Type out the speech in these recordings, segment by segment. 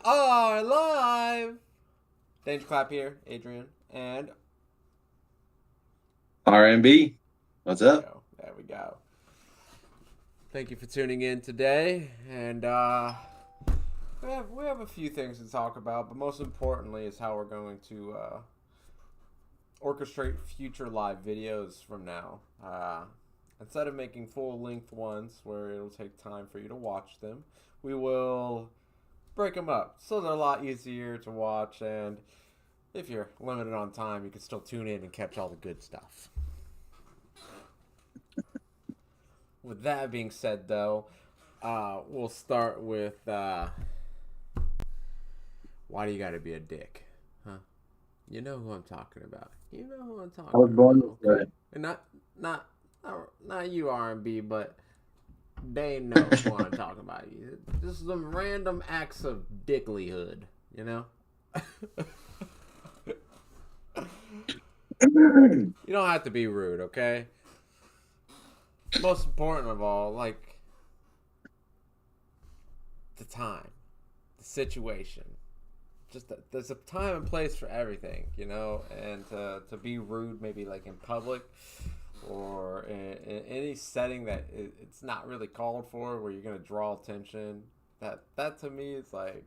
are live. Danger Clap here, Adrian, and R&B. What's there we up? go. There we go. Thank you for tuning in today, and we have a few things to talk about, but most importantly is how we're going to orchestrate future live videos from now. Instead of making full length ones where it'll take time for you to watch them, we will break them up so they're a lot easier to watch, and if you're limited on time, you can still tune in and catch all the good stuff. With that being said, though, we'll start with why do you gotta be a dick? Huh? You know who I'm talking about. You know who I'm I was talking born about, this way. okay? And not you R&B, but they know who I'm talking about. Just some random acts of dicklyhood, you know? You don't have to be rude, okay? Most important of all, like the time, the situation. There's a time and place for everything, you know, and to be rude, maybe like in public or in any setting that it's not really called for, where you're gonna draw attention. That to me is like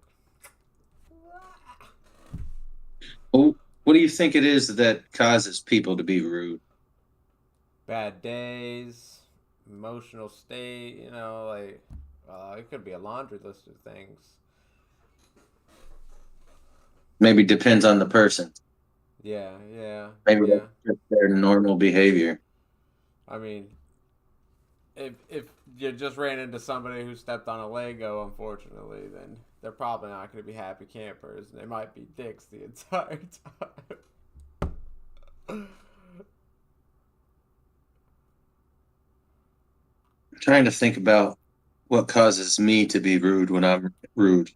Well, what do you think it is that causes people to be rude? bad days, emotional state, you know, like it could be a laundry list of things. Maybe depends on the person. Yeah, yeah, Maybe that's yeah. just their normal behavior. I mean, if you just ran into somebody who stepped on a Lego, unfortunately, then they're probably not going to be happy campers. They might be dicks the entire time. I'm trying to think about what causes me to be rude when I'm rude.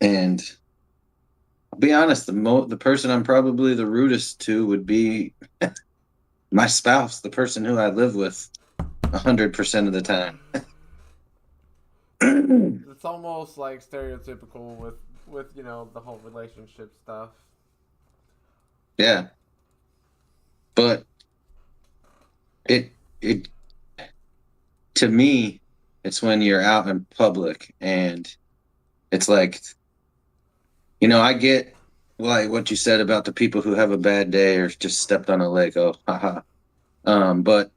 And I'll be honest, the person I'm probably the rudest to would be my spouse, the person who I live with 100% of the time. It's almost like stereotypical with the whole relationship stuff. Yeah, but it to me, it's when you're out in public and it's like, I get like what you said about the people who have a bad day or just stepped on a Lego. Haha. But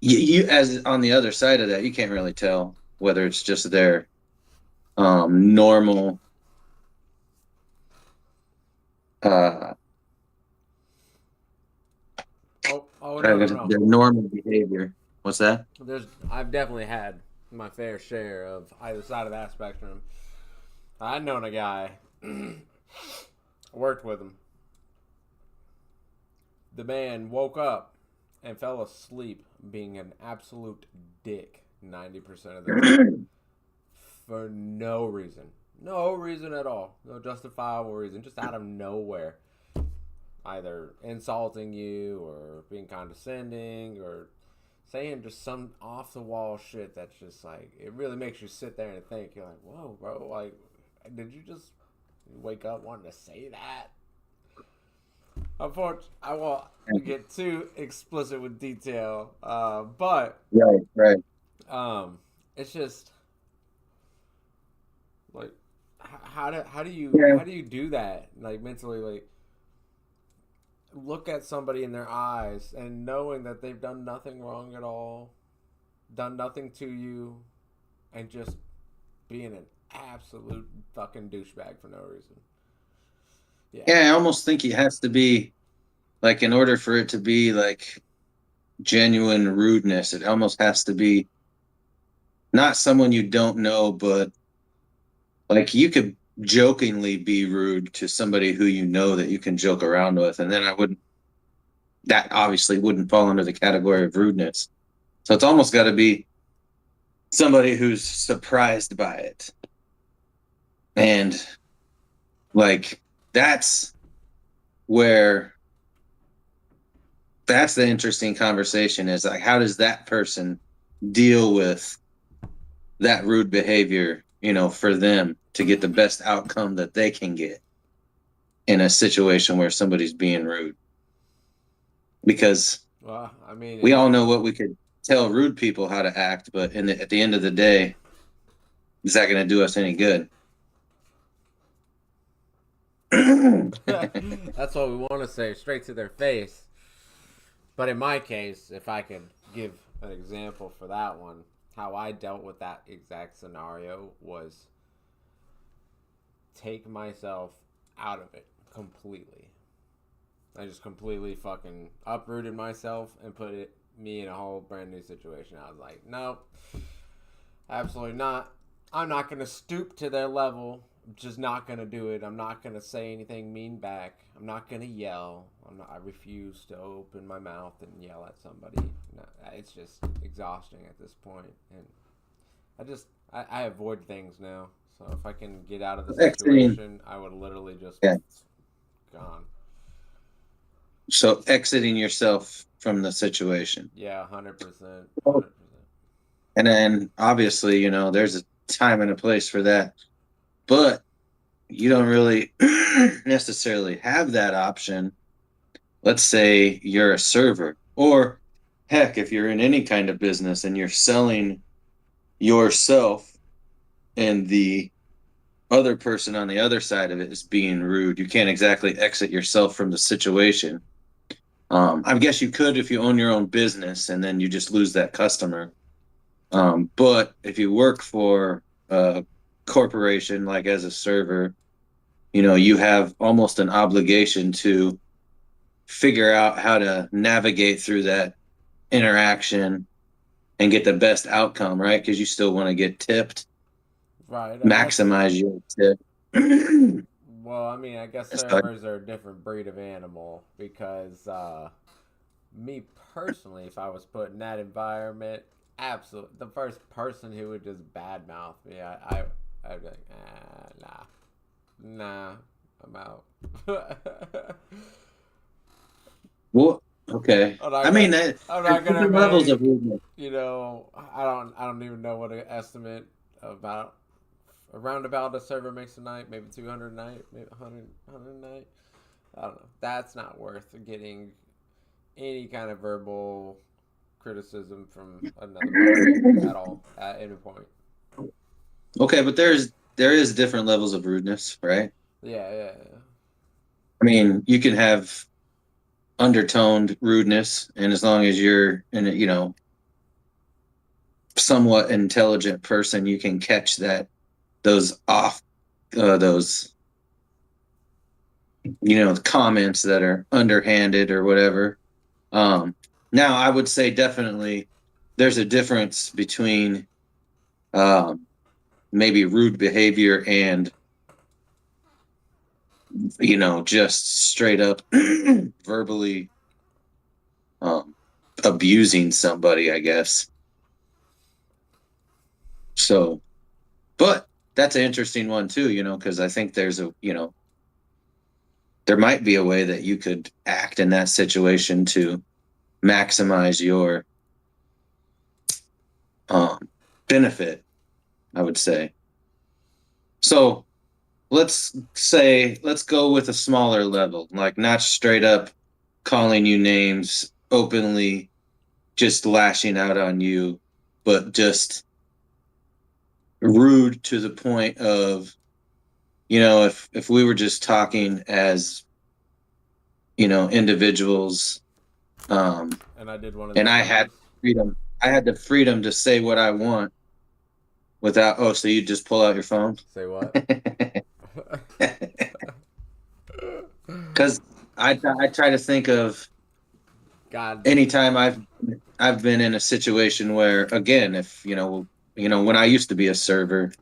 you as on the other side of that, you can't really tell whether it's just their normal uh Oh no no no. their normal behavior. What's that? I've definitely had my fair share of either side of that spectrum. I'd known a guy, worked with him. The man woke up and fell asleep being an absolute dick 90% of the time for no reason. No reason at all. No justifiable reason. Just out of nowhere. Either insulting you or being condescending or saying just some off the wall shit that's just like, it really makes you sit there and think. You're like, whoa, bro. Like, did you just wake up wanting to say that? Unfortunately, I won't get too explicit with detail, but Right, right. um, it's just like Yeah. how do you do that, like, mentally, like look at somebody in their eyes and knowing that they've done nothing wrong at all, done nothing to you, and just being an absolute fucking douchebag for no reason. Yeah, Yeah, I almost think it has to be like in order for it to be like genuine rudeness, it almost has to be not someone you don't know, but like you could jokingly be rude to somebody who you know that you can joke around with, and then that obviously wouldn't fall under the category of rudeness. So it's almost got to be somebody who's surprised by it. And like that's where that's the interesting conversation is like, how does that person deal with that rude behavior, for them to get the best outcome that they can get in a situation where somebody's being rude. Because Well, I mean, we all know what we could tell rude people how to act, but at the end of the day, is that going to do us any good? that's what we want to say straight to their face. But in my case, if I could give an example for that one, how I dealt with that exact scenario was take myself out of it completely. I just completely fucking uprooted myself and put me in a whole brand new situation. I was like, no, absolutely not. I'm not going to stoop to their level. I'm just not going to do it. I'm not going to say anything mean back. I'm not going to yell. I refuse to open my mouth and yell at somebody. No, it's just exhausting at this point. And I avoid things now. So if I can get out of the situation, I would literally just gone. So exiting yourself from the situation. Yeah, 100%. 100%. And then obviously, there's a time and a place for that. But you don't really necessarily have that option. Let's say you're a server, or heck, if you're in any kind of business and you're selling yourself and the other person on the other side of it is being rude, you can't exactly exit yourself from the situation. I guess you could if you own your own business and then you just lose that customer. But if you work for a corporation, like as a server, you have almost an obligation to figure out how to navigate through that interaction and get the best outcome, right? Because you still want to get tipped, right? Maximize your tip. Well, I mean, I guess servers are a different breed of animal because me personally, if I was put in that environment, absolutely, the first person who would just badmouth me, I'd be like, nah, I'm out. Well, okay. I mean, I'm not gonna make, levels of movement. I don't even know what an estimate about a roundabout a server makes a night, maybe 200 a night, maybe 100 a night. I don't know. That's not worth getting any kind of verbal criticism from another person at all at any point. Okay, but there is different levels of rudeness, right? Yeah. I mean, you can have undertoned rudeness, and as long as you're in a somewhat intelligent person, you can catch those comments that are underhanded or whatever. Now I would say definitely there's a difference between maybe rude behavior and just straight up verbally abusing somebody, I guess. So, but that's an interesting one too, because I think there might be a way that you could act in that situation to maximize your benefit, I would say. So let's go with a smaller level, like not straight up calling you names openly, just lashing out on you, but just rude to the point of, if we were just talking as, individuals, And I did one of and I had the freedom to say what I want without, so you just pull out your phone? Say what? Because I try to think of anytime I've been in a situation where, again, if when I used to be a server,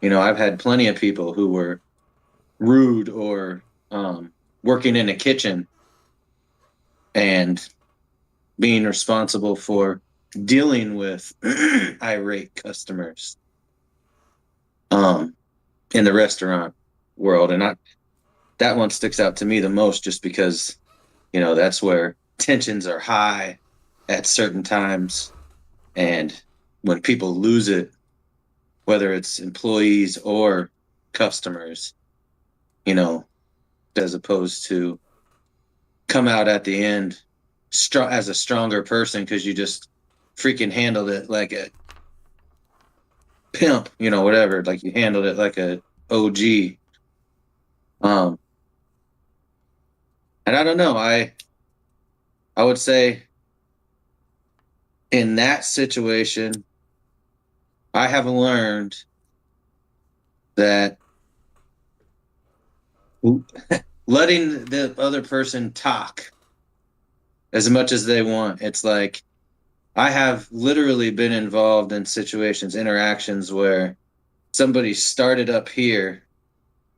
I've had plenty of people who were rude or working in a kitchen and being responsible for dealing with irate customers in the restaurant world. And that one sticks out to me the most just because, that's where tensions are high at certain times. And when people lose it, whether it's employees or customers, you know, as opposed to come out at the end as a stronger person because you just freaking handled it like a pimp, you know, whatever. Like you handled it like a OG. And I don't know. I would say in that situation, I have learned that letting the other person talk as much as they want. It's like I have literally been involved in situations, interactions where somebody started up here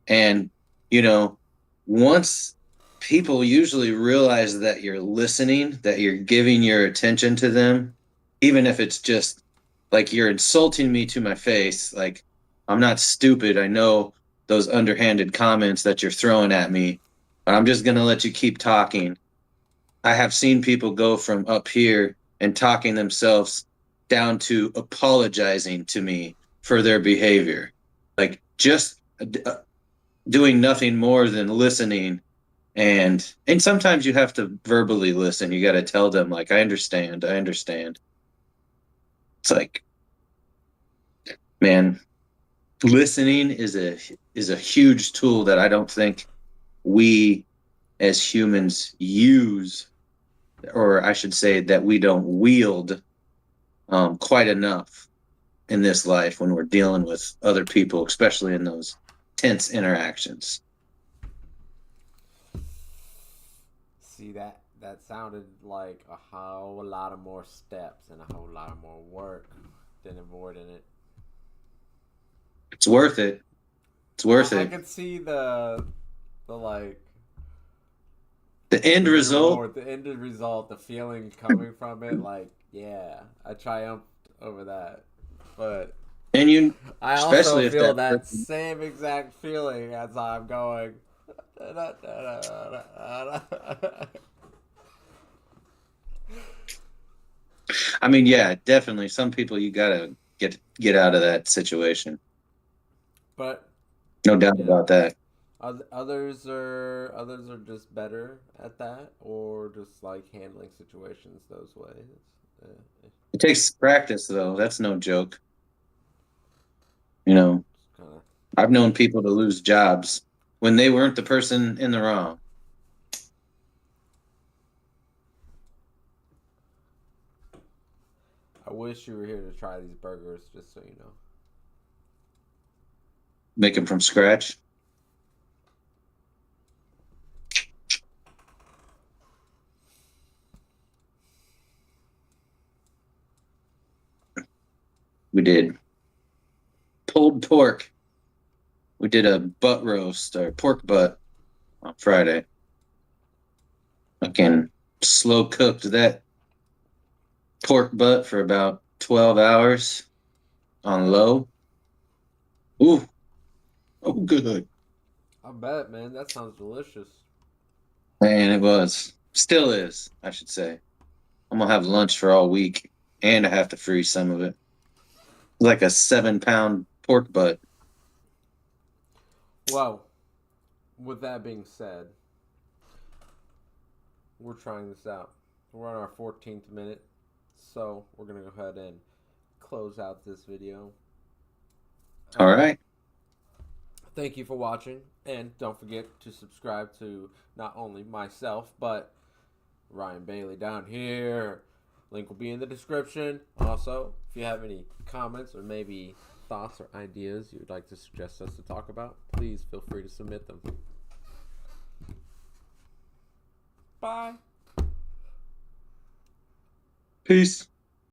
and, you know, once people usually realize that you're listening, that you're giving your attention to them, even if it's just like you're insulting me to my face, like I'm not stupid. I know those underhanded comments that you're throwing at me, but I'm just going to let you keep talking. I have seen people go from up here and talking themselves down to apologizing to me for their behavior. Like just doing nothing more than listening, and sometimes you have to verbally listen. You got to tell them like I understand. It's like, man, listening is a huge tool that I don't think we as humans use, or I should say that we don't wield quite enough in this life when we're dealing with other people, especially in those tense interactions. See, that sounded like a whole lot of more steps and a whole lot of more work than avoiding it. It's worth it. It's worth I it. could see the like The end result. the end result, the feeling coming from it. Like, yeah, I triumphed over that, but And you, I also especially if feel that that person, same exact feeling as I'm going. I mean, yeah, definitely. Some people you gotta get out of that situation. But No doubt you know, about that. others are just better at that, or just like handling situations those ways. Uh, It takes practice, though. That's no joke. You know, kind of. I've known people to lose jobs when they weren't the person in the wrong. I wish you were here to try these burgers, just so you know. Make them from scratch. We did pulled pork. We did a butt roast or pork butt on Friday. Fucking slow cooked that pork butt for about 12 hours on low. Ooh, oh, good. I bet, man. That sounds delicious. Man, it was. Still is, I should say. I'm gonna have lunch for all week, and I have to freeze some of it. Like a 7 pound pork butt. Well, with that being said, we're trying this out. We're on our 14th minute, so we're gonna go ahead and close out this video. All right. Thank you for watching, and don't forget to subscribe to not only myself but Ryan Bailey down here. Link will be in the description. Also, if you have any comments or maybe thoughts or ideas you would like to suggest us to talk about, please feel free to submit them. Bye. Peace.